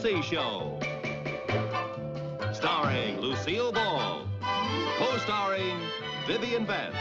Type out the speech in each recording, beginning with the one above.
Lucy Show. Starring Lucille Ball. Co-starring Vivian Vance.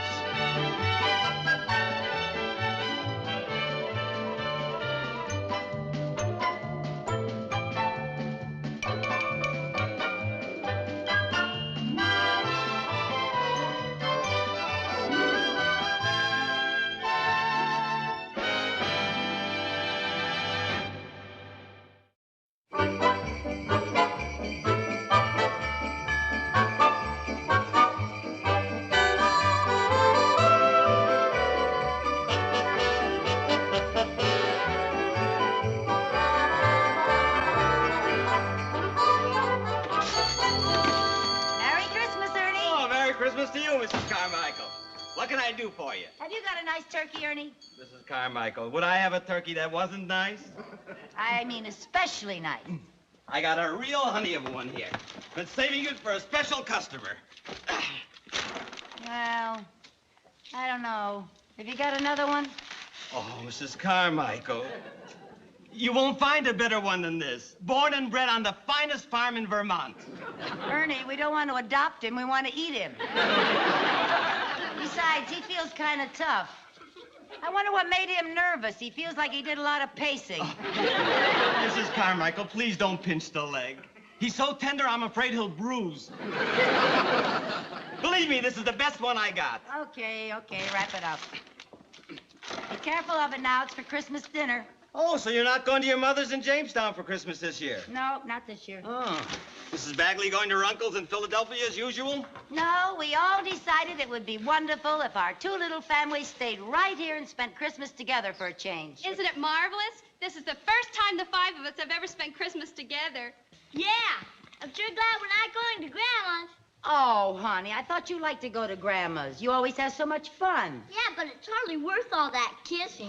What can I do for you? Have you got a nice turkey, Ernie? Mrs. Carmichael, would I have a turkey that wasn't nice? I mean especially nice. I got a real honey of one here. Been saving it for a special customer. Well, I don't know. Have you got another one? Oh, Mrs. Carmichael, you won't find a better one than this. Born and bred on the finest farm in Vermont. Ernie, we don't want to adopt him. We want to eat him. Besides, he feels kind of tough. I wonder what made him nervous. He feels like he did a lot of pacing. Mrs. Carmichael, please don't pinch the leg. He's so tender, I'm afraid he'll bruise. Believe me, this is the best one I got. Okay, wrap it up. Be careful of it now. It's for Christmas dinner. Oh, so you're not going to your mother's in Jamestown for Christmas this year? No, not this year. Oh. Mrs. Bagley going to her uncle's in Philadelphia as usual? No, we all decided it would be wonderful if our two little families stayed right here and spent Christmas together for a change. Isn't it marvelous? This is the first time the five of us have ever spent Christmas together. Yeah, I'm sure glad we're not going to Grandma's. Oh, honey, I thought you liked to go to Grandma's. You always have so much fun. Yeah, but it's hardly worth all that kissing.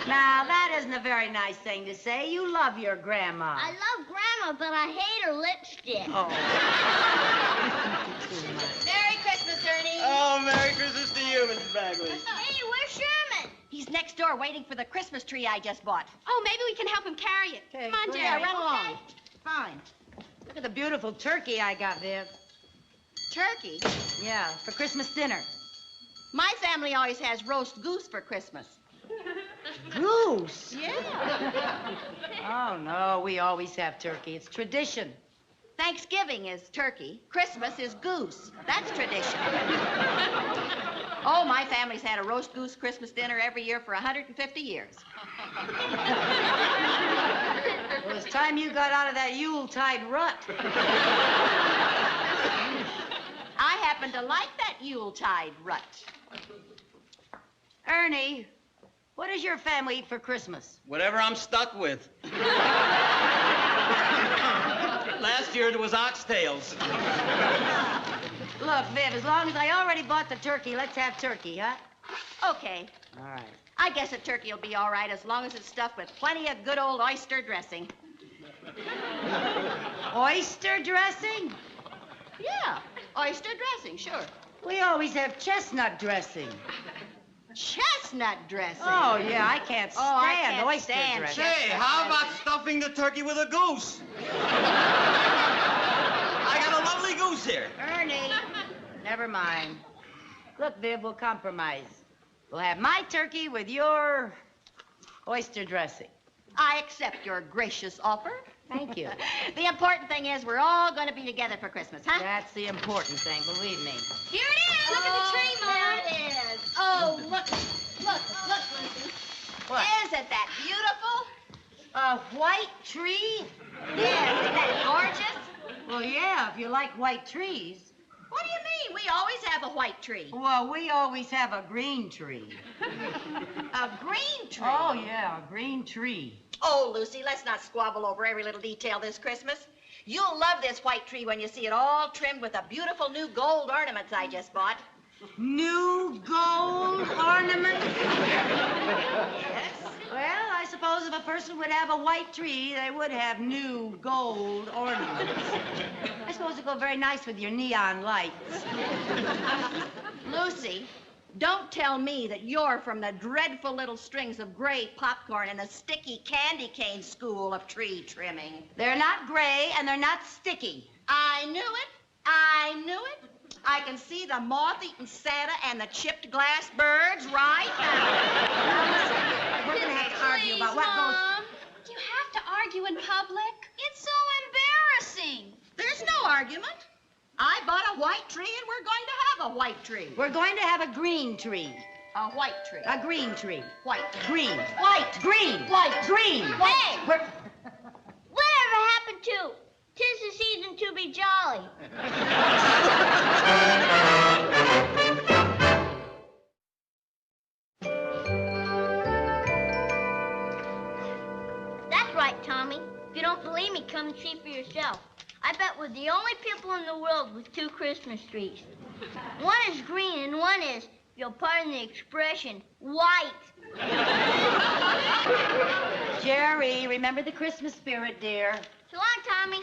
Now, that isn't a very nice thing to say. You love your grandma. I love Grandma, but I hate her lipstick. Oh. Merry Christmas, Ernie. Oh, Merry Christmas to you, Mrs. Bagley. Hey, where's Sherman? He's next door waiting for the Christmas tree I just bought. Oh, maybe we can help him carry it. Okay, Come on, go Jerry. ahead, run along. Fine. Look at the beautiful turkey I got, Viv. Turkey? Yeah, for Christmas dinner. My family always has roast goose for Christmas. Goose? Yeah. Oh, no, we always have turkey. It's tradition. Thanksgiving is turkey. Christmas is goose. That's tradition. Oh, my family's had a roast goose Christmas dinner every year for 150 years. Well, it's time you got out of that Yuletide rut. I happen to like that Yuletide rut. Ernie, what does your family eat for Christmas? Whatever I'm stuck with. Last year it was oxtails. Look, Viv, as long as I already bought the turkey, let's have turkey, huh? Okay. All right. I guess a turkey will be all right as long as it's stuffed with plenty of good old oyster dressing. Oyster dressing? Yeah, oyster dressing, sure. We always have chestnut dressing. Chestnut dressing? Oh, yeah, I can't stand I can't oyster stand dressing. Say, how about stuffing the turkey with a goose? I got a lovely goose here. Ernie, never mind. Look, Viv, we'll compromise. We'll have my turkey with your oyster dressing. I accept your gracious offer. Thank you. The important thing is we're all going to be together for Christmas, huh? That's the important thing, believe me. Here it is. Look at the tree, Mom. There it is. Oh, look, Lucy. What? Isn't that beautiful? A white tree? Yeah, isn't that gorgeous? Well, yeah, if you like white trees. What do you mean? We always have a white tree. Well, we always have a green tree. A green tree? Oh, yeah, a green tree. Oh, Lucy, let's not squabble over every little detail this Christmas. You'll love this white tree when you see it all trimmed with the beautiful new gold ornaments I just bought. New gold ornaments? Yes? Well, I suppose if a person would have a white tree, they would have new gold ornaments. I suppose it'd go very nice with your neon lights. Lucy, Don't tell me that you're from the dreadful little strings of gray popcorn and the sticky candy cane school of tree trimming. They're not gray and they're not sticky. I knew it. I knew it. I can see the moth-eaten Santa and the chipped glass birds right now. We're going to have to argue about what goes... Mom, you have to argue in public. It's so embarrassing. There's no argument. I bought a white tree and we're going to have a white tree. We're going to have a green tree. A white tree. A green tree. White. Green. White. Green. White. Green. Hey! We're... Whatever happened to? 'Tis the season to be jolly. That's right, Tommy. If you don't believe me, come and see for yourself. I bet we're the only people in the world with 2 Christmas trees. One is green and one is, if you'll pardon the expression, white. Jerry, remember the Christmas spirit, dear. So long, Tommy.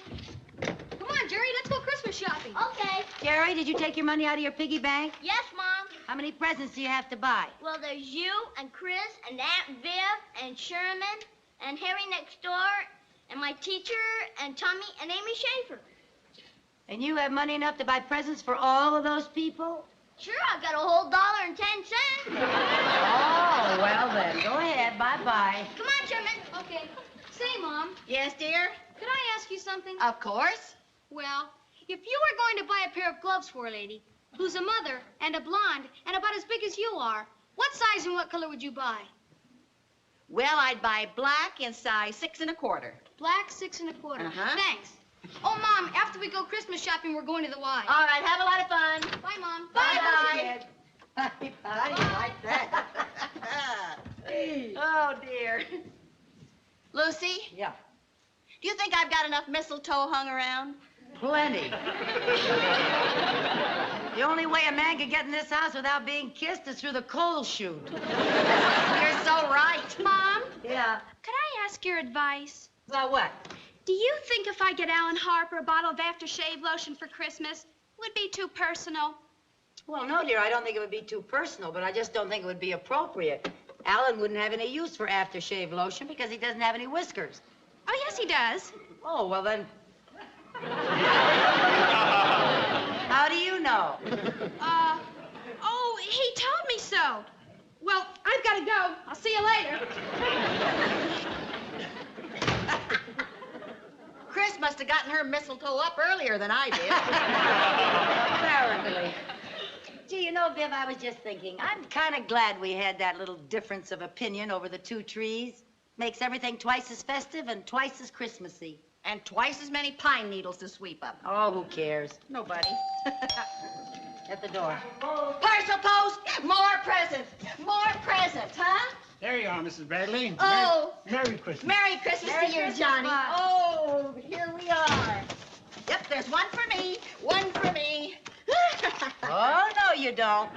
Come on, Jerry, let's go Christmas shopping. Okay. Jerry, did you take your money out of your piggy bank? Yes, Mom. How many presents do you have to buy? Well, there's you and Chris and Aunt Viv and Sherman and Harry next door and my teacher and Tommy and Amy Schaefer. And you have money enough to buy presents for all of those people? Sure, I've got a whole $1.10. Oh, well then, go ahead. Bye-bye. Come on, Sherman. Okay. Say, Mom, Yes, dear? could I ask you something? Of course. Well, if you were going to buy a pair of gloves for a lady who's a mother and a blonde and about as big as you are, what size and what color would you buy? Well, I'd buy black in size 6 1/4. Black, 6 1/4. Uh-huh. Thanks. Oh, Mom, after we go Christmas shopping, we're going to the Y. All right, have a lot of fun. Bye, Mom. Bye-bye. How do you like that? Oh, dear. Lucy, Yeah, do you think I've got enough mistletoe hung around? plenty. The only way a man could get in this house without being kissed is through the coal chute. You're so right. Mom, Yeah. could I ask your advice? About what? Do you think if I get Alan Harper a bottle of aftershave lotion for Christmas, it would be too personal? Well, no, dear, I don't think it would be too personal, but I just don't think it would be appropriate. Alan wouldn't have any use for aftershave lotion because he doesn't have any whiskers. Oh, yes, he does. Oh, well then... How do you know? Oh, he told me so. Well, I've got to go. I'll see you later. Chris must have gotten her mistletoe up earlier than I did. Apparently. Gee, you know, Viv, I was just thinking, I'm kind of glad we had that little difference of opinion over the 2 trees. Makes everything twice as festive and twice as Christmassy. And twice as many pine needles to sweep up. Oh, who cares? Nobody. At the door. Parcel post, more presents. More presents, huh? There you are, Mrs. Bradley. Oh. Merry Christmas. Merry Christmas Merry to you, Christmas, Johnny. Bob. Oh, here we are. Yep, there's one for me, one for me. Oh, no, you don't.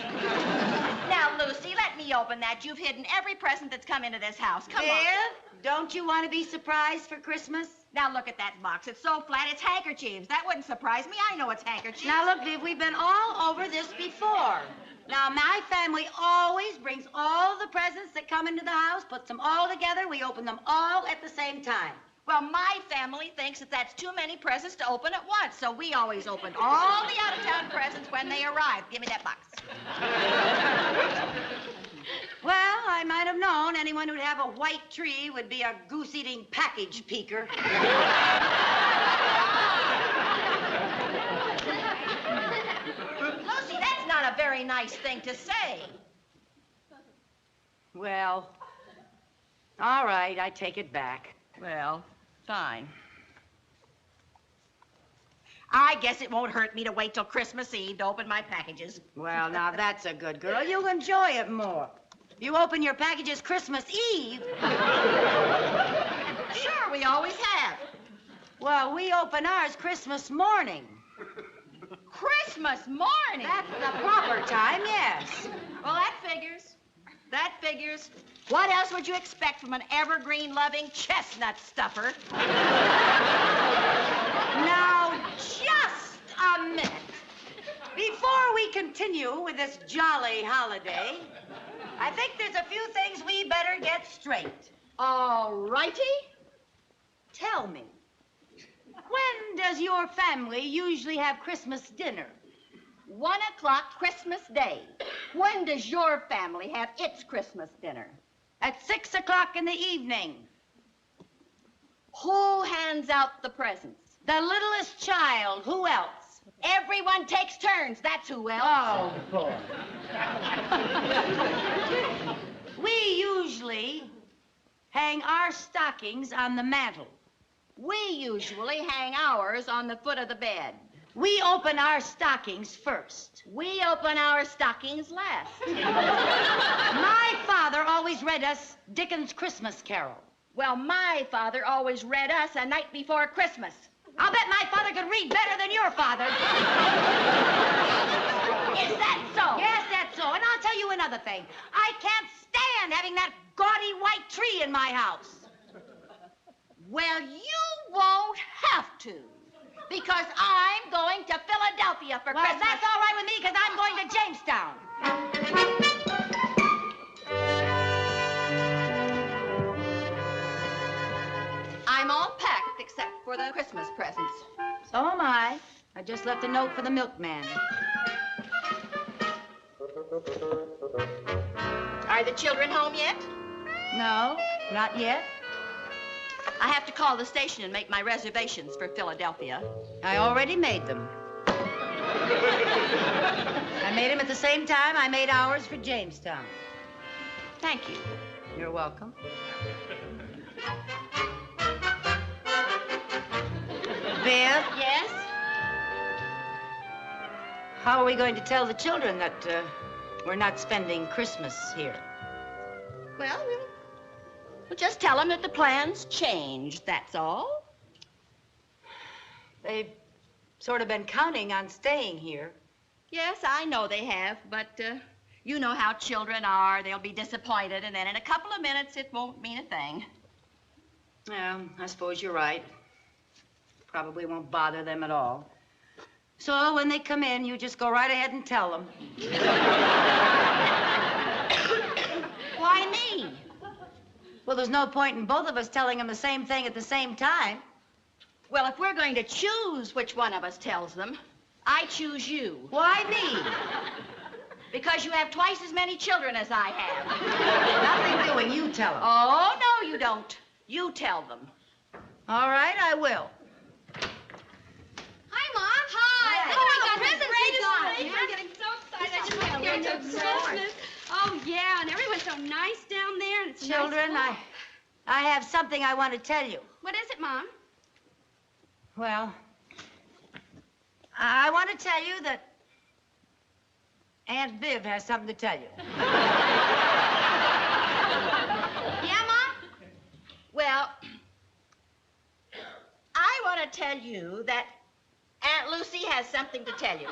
Now, Lucy, let me open that. You've hidden every present that's come into this house. Come Viv, on. don't you want to be surprised for Christmas? Now, look at that box. It's so flat, it's handkerchiefs. That wouldn't surprise me. I know it's handkerchiefs. Now, look, Viv, we've been all over this before. Now, my family always brings all the presents that come into the house, puts them all together. We open them all at the same time. Well, my family thinks that that's too many presents to open at once, so we always open all the out-of-town presents when they arrive. Give me that box. Well, I might have known anyone who'd have a white tree would be a goose-eating package peeker. Lucy, that's not a very nice thing to say. Well, all right, I take it back. Well, fine. I guess it won't hurt me to wait till Christmas Eve to open my packages. Well, now that's a good girl. You'll enjoy it more. You open your packages Christmas Eve. Sure, we always have. Well, we open ours Christmas morning. Christmas morning? That's the proper time, yes. Well, that figures. That figures. What else would you expect from an evergreen-loving chestnut stuffer? Now, just a minute. Before we we continue with this jolly holiday, I think there's a few things we better get straight. All righty. Tell me, when does your family usually have Christmas dinner? 1 o'clock Christmas Day. When does your family have its Christmas dinner? At 6 o'clock in the evening. Who hands out the presents? The littlest child. Who else? Everyone takes turns. That's who else. Oh, boy. We usually hang our stockings on the mantel. We usually hang ours on the foot of the bed. We open our stockings first. We open our stockings last. My father always read us Dickens' Christmas Carol. Well, my father always read us A Night Before Christmas. I'll bet my father could read better than your father. Is that so? Yes, that's so. And I'll tell you another thing. I can't stand having that gaudy white tree in my house. Well, you won't have to. Because I'm going to Philadelphia for Christmas. Well, that's all right with me, because I'm going to Jamestown. I'm all packed except for the Christmas presents. So am I. I just left a note for the milkman. Are the children home yet? No, not yet. I have to call the station and make my reservations for Philadelphia. I already made them. I made them at the same time I made ours for Jamestown. Thank you. You're welcome. Viv? Yes? How are we going to tell the children that we're not spending Christmas here? Well, we'll just tell them that the plans changed, that's all. They've sort of been counting on staying here. Yes, I know they have, but you know how children are. They'll be disappointed, and then in a couple of minutes, it won't mean a thing. Yeah, I suppose you're right. Probably won't bother them at all. So when they come in, you just go right ahead and tell them. Why me? Well, there's no point in both of us telling them the same thing at the same time. Well, if we're going to choose which one of us tells them, I choose you. Why me? Because you have twice as many children as I have. Nothing doing, you tell them. Oh, no, you don't. You tell them. All right, I will. Hi, Mom. Hi. Look what I got. I'm getting so excited. I just want to hear it's Christmas. Oh, yeah, and everyone's so nice down there. And it's Children, nice. I have something I want to tell you. What is it, Mom? Well, I want to tell you that Aunt Viv has something to tell you. Yeah, Mom? Well, I want to tell you that Aunt Lucy has something to tell you.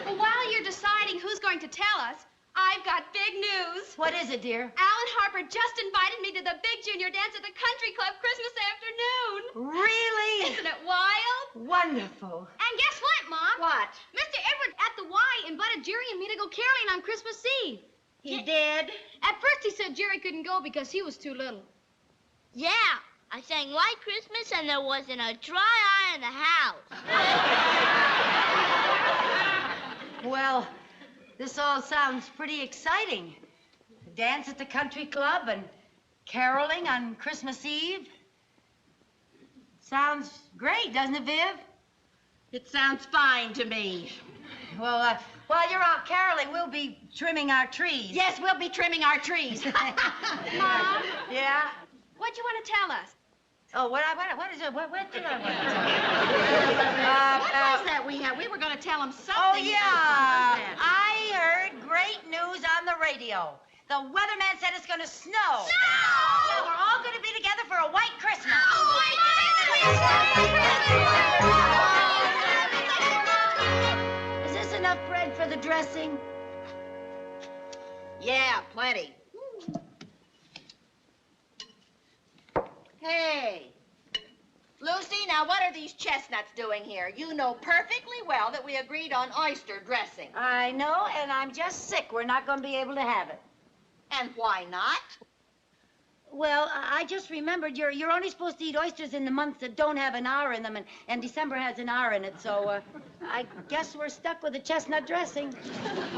Well, while you're deciding who's going to tell us, I've got big news. What is it, dear? Alan Harper just invited me to the big junior dance at the country club Christmas afternoon. Really? Isn't it wild? Wonderful. And guess what, Mom? What? Mr. Edward at the Y invited Jerry and me to go caroling on Christmas Eve. He did? At first he said Jerry couldn't go because he was too little. Yeah, I sang White Christmas and there wasn't a dry eye in the house. Well, this all sounds pretty exciting. A dance at the country club and caroling on Christmas Eve. Sounds great, doesn't it, Viv? It sounds fine to me. Well, while you're out caroling, we'll be trimming our trees. Yes, we'll be trimming our trees. Mom, Yeah? what'd you want to tell us? Oh, what is it? What did I want to tell What was that we had? We were going to tell them something. Oh, yeah. What was that? I heard great news on the radio. The weatherman said it's going to snow. Snow! Yeah, we're all going to be together for a white Christmas. Is this enough bread for the dressing? Yeah, plenty. Hey, Lucy, now, what are these chestnuts doing here? You know perfectly well that we agreed on oyster dressing. I know, and I'm just sick. We're not going to be able to have it. And why not? Well, I just remembered you're only supposed to eat oysters in the months that don't have an R in them, and December has an R in it, so I guess we're stuck with the chestnut dressing.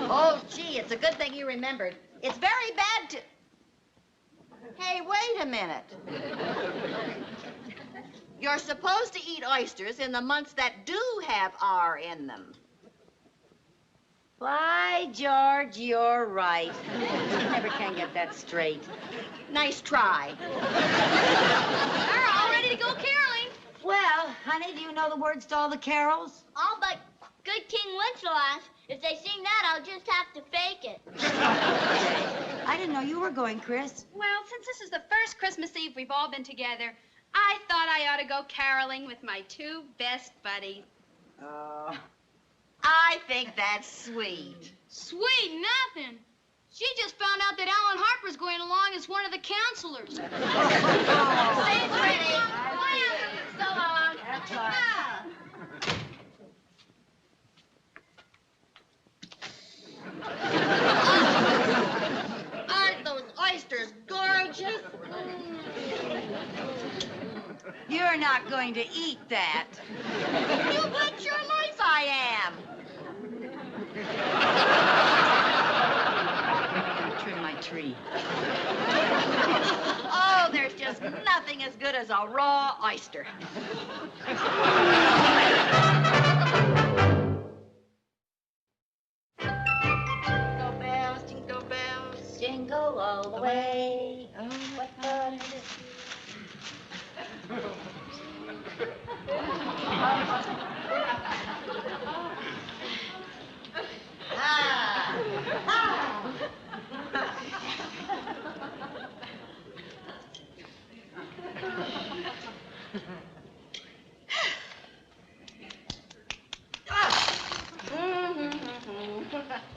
Oh, gee, it's a good thing you remembered. It's very bad to... Hey, wait a minute. You're supposed to eat oysters in the months that do have R in them. By George, you're right. You never can get that straight. Nice try. We're all ready to go caroling. Well, honey, do you know the words to all the carols? All but Good King Wenceslas. If they sing that, I'll just have to fake it. I didn't know you were going, Chris. Well, since this is the first Christmas Eve we've all been together, I thought I ought to go caroling with my two best buddies. I think that's sweet. Sweet nothing. She just found out that Alan Harper's going along as one of the counselors. Stay pretty. So long. That's right. Aren't those oysters gorgeous? You're not going to eat that. You bet your life I am. Trim my tree. Oh, there's just nothing as good as a raw oyster. Jingle bells, jingle bells. Jingle all the way. Oh, what fun it is.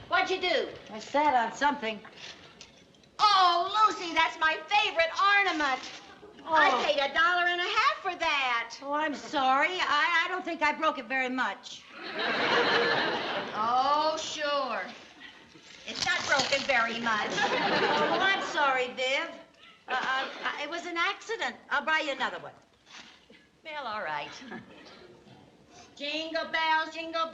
What'd you do? I sat on something. Oh, Lucy, that's my favorite ornament. I Oh. paid $1.50 for that. Oh, I'm sorry. I don't think I broke it very much. Oh, sure. It's not broken very much. Oh, I'm sorry, Viv. It was an accident. I'll buy you another one. Well, all right. Jingle bells, jingle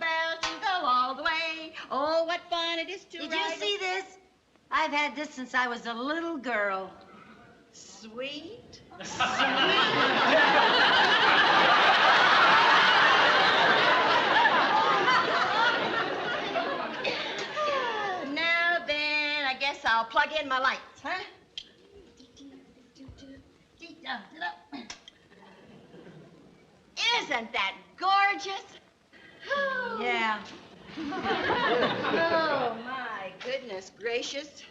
all the way. Oh, what fun it is to Did ride. you see this? I've had this since I was a little girl. Sweet. Now then, I guess I'll plug in my lights, huh? Isn't that gorgeous? Yeah. Oh, my goodness gracious.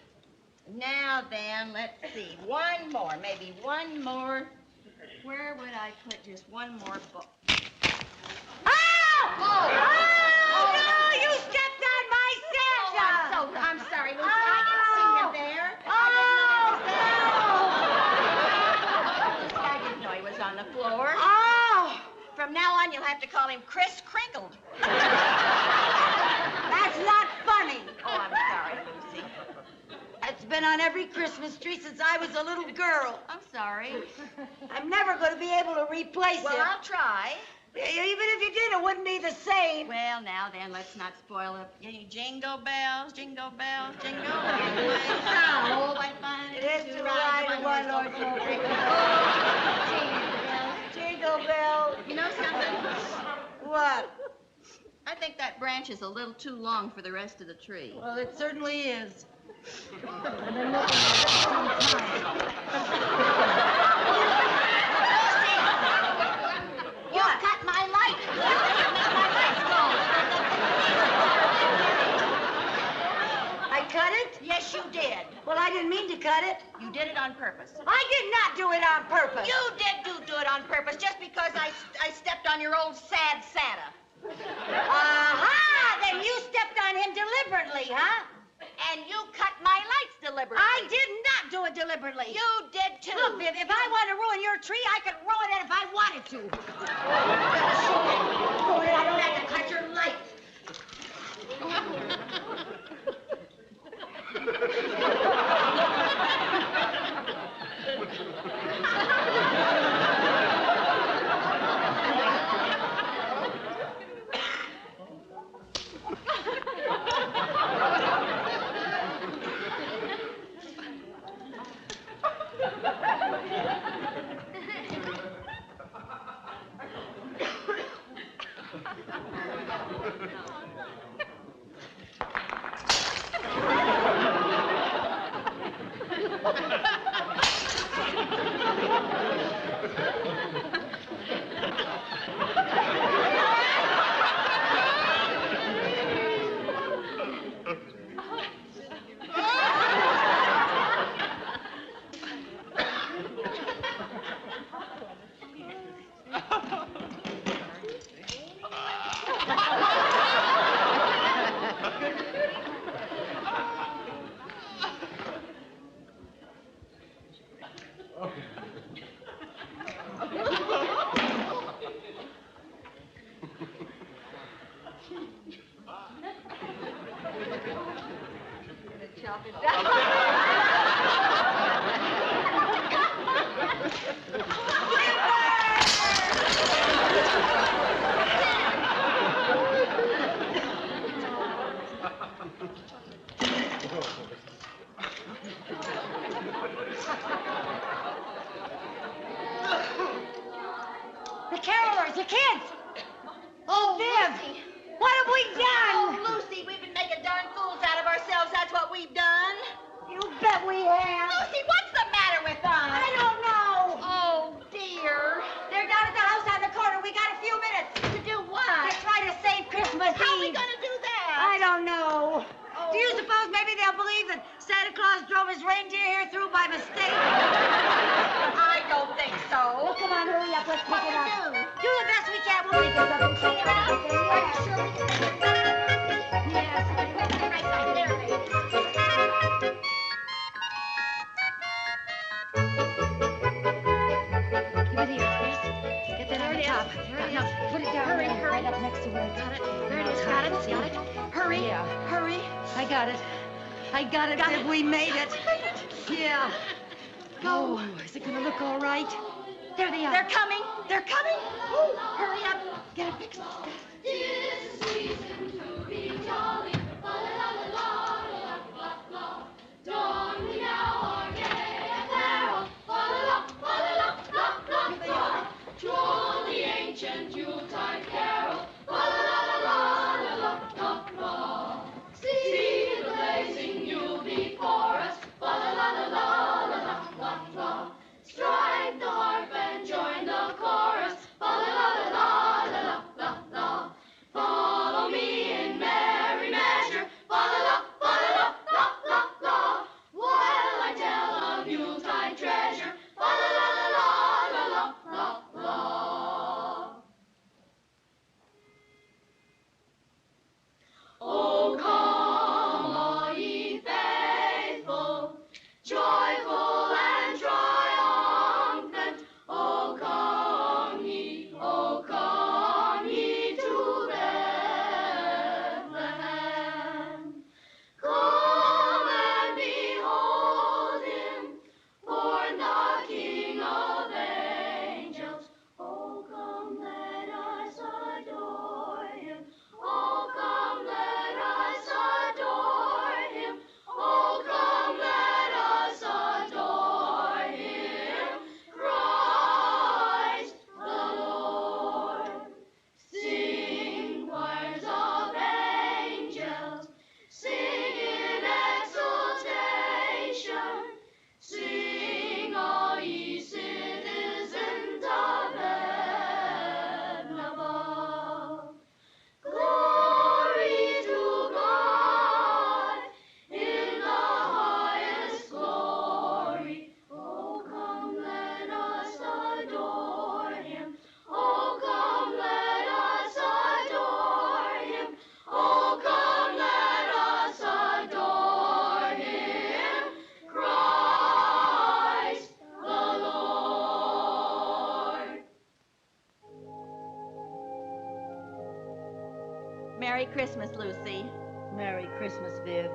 Now then, let's see. One more, maybe one more. Where would I put just one more book? Oh! Oh, No, you stepped on my Santa! I'm sorry, Lucy. I didn't see you there. Oh, I didn't know he was on the floor. Oh! From now on, you'll have to call him Chris Crinkled. That's not funny. Oh, I'm sorry, Lucy. It's been on every Christmas tree since I was a little girl. I'm sorry. I'm never going to be able to replace Well, it. I'll try. Even if you did, it wouldn't be the same. Well, now then, let's not spoil it. Jingle bells, jingle all the way. Oh, what fun It is to ride in one horse open. Jingle bell. You know something? What? I think that branch is a little too long for the rest of the tree. Well, it certainly is. I've been looking at it some time. You cut my light. My light's gone. I cut it? Yes, you did. Well, I didn't mean to cut it. You did it on purpose. I did not do it on purpose. You did do it on purpose just because I stepped on your old sad Santa. Aha! Then you stepped on him deliberately, huh? And you cut my lights deliberately. I did not do it deliberately. You did too. Look, Viv, if I want to ruin your tree, I could ruin it if I wanted to. Ruin it, I don't have to cut your lights. The carolers, the kids. Oh, Viv, what have we done? Oh, Lucy, we've been making darn fools out of ourselves. That's what we've done. You bet we have. Lucy, what's the matter with us? I don't know. Oh, dear. They're down at the house on the corner. We got a few minutes. To do what? To try to save Christmas How are we Eve. going to do that? I don't know. Oh. Do you suppose maybe they'll believe that Santa Claus drove his reindeer here through by mistake? I don't think so. Come on, hurry up. Let's pick What it to up. do? Do the best we can. We'll make it up. Pick it up? Are you sure we can make it? Yes. Right back there, lady. Give it here, Chris. Get that on the top. There it Now, is. put it down Hurry, there, hurry. right up next to where Got it. There it is. Got it. Got it. Hurry. Yeah. Hurry. I got it. I got it, Viv. We made it. Yeah. Go. Oh, is it gonna look all right? There they are. They're coming. They're coming. Oh, Hurry up. Get it fixed. Strike the harp and join the chorus. Fa la la la la la la la. Follow me Merry Christmas, Lucy. Merry Christmas, Viv.